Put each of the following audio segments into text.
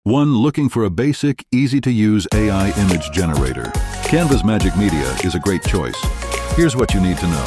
1. Looking for a basic, easy-to-use AI image generator. Canva's Magic Media is a great choice. Here's what you need to know.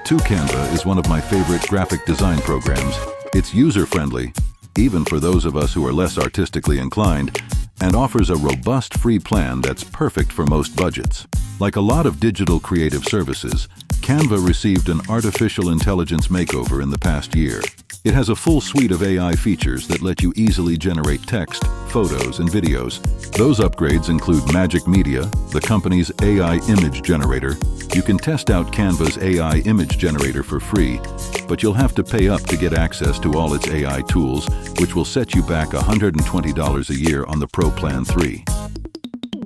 2. Canva is one of my favorite graphic design programs. It's user-friendly, even for those of us who are less artistically inclined, and offers a robust free plan that's perfect for most budgets. Like a lot of digital creative services, Canva received an artificial intelligence makeover in the past year. It has a full suite of AI features that let you easily generate text, photos, and videos. Those upgrades include Magic Media, the company's AI image generator. You can test out Canva's AI image generator for free, but you'll have to pay up to get access to all its AI tools, which will set you back $120 a year on the Pro Plan 3.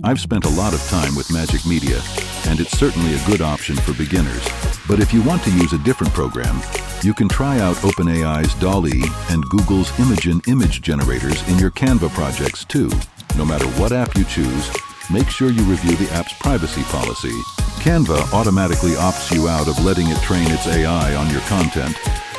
I've spent a lot of time with Magic Media, and it's certainly a good option for beginners. But if you want to use a different program, you can try out OpenAI's DALL-E and Google's Imagen image generators in your Canva projects too. No matter what app you choose, make sure you review the app's privacy policy. Canva automatically opts you out of letting it train its AI on your content,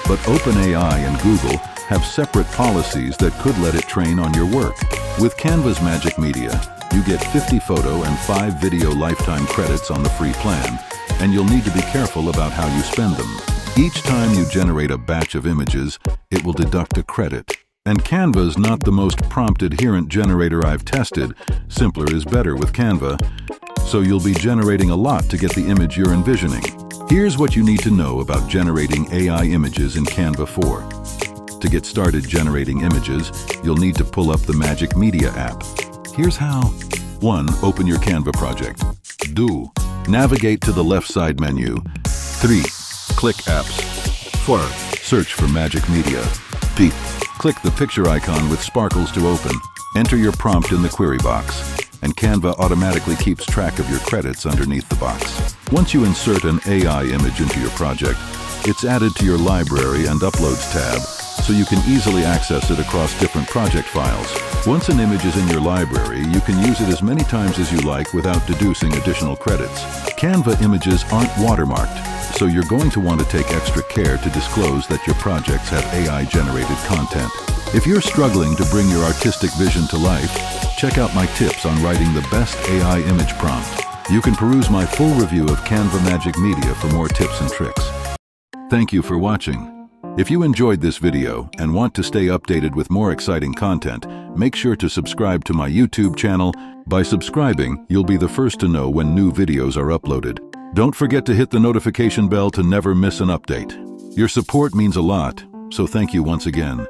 but OpenAI and Google have separate policies that could let it train on your work. With Canva's Magic Media, you get 50 photo and 5 video lifetime credits on the free plan, and you'll need to be careful about how you spend them. Each time you generate a batch of images, it will deduct a credit. And Canva's not the most prompt-adherent generator I've tested. Simpler is better with Canva, so you'll be generating a lot to get the image you're envisioning. Here's what you need to know about generating AI images in Canva 4. To get started generating images, you'll need to pull up the Magic Media app. Here's how. 1. Open your Canva project. 2. Navigate to the left side menu. 3. Click Apps. 4. Search for Magic Media. 5. Click the picture icon with sparkles to open. Enter your prompt in the query box, and Canva automatically keeps track of your credits underneath the box. Once you insert an AI image into your project, it's added to your Library and Uploads tab, so you can easily access it across different project files. Once an image is in your library, you can use it as many times as you like without deducing additional credits. Canva images aren't watermarked, so you're going to want to take extra care to disclose that your projects have AI-generated content. If you're struggling to bring your artistic vision to life, check out my tips on writing the best AI image prompt. You can peruse my full review of Canva Magic Media for more tips and tricks. Thank you for watching. If you enjoyed this video and want to stay updated with more exciting content, make sure to subscribe to my YouTube channel. By subscribing, you'll be the first to know when new videos are uploaded. Don't forget to hit the notification bell to never miss an update. Your support means a lot, so thank you once again.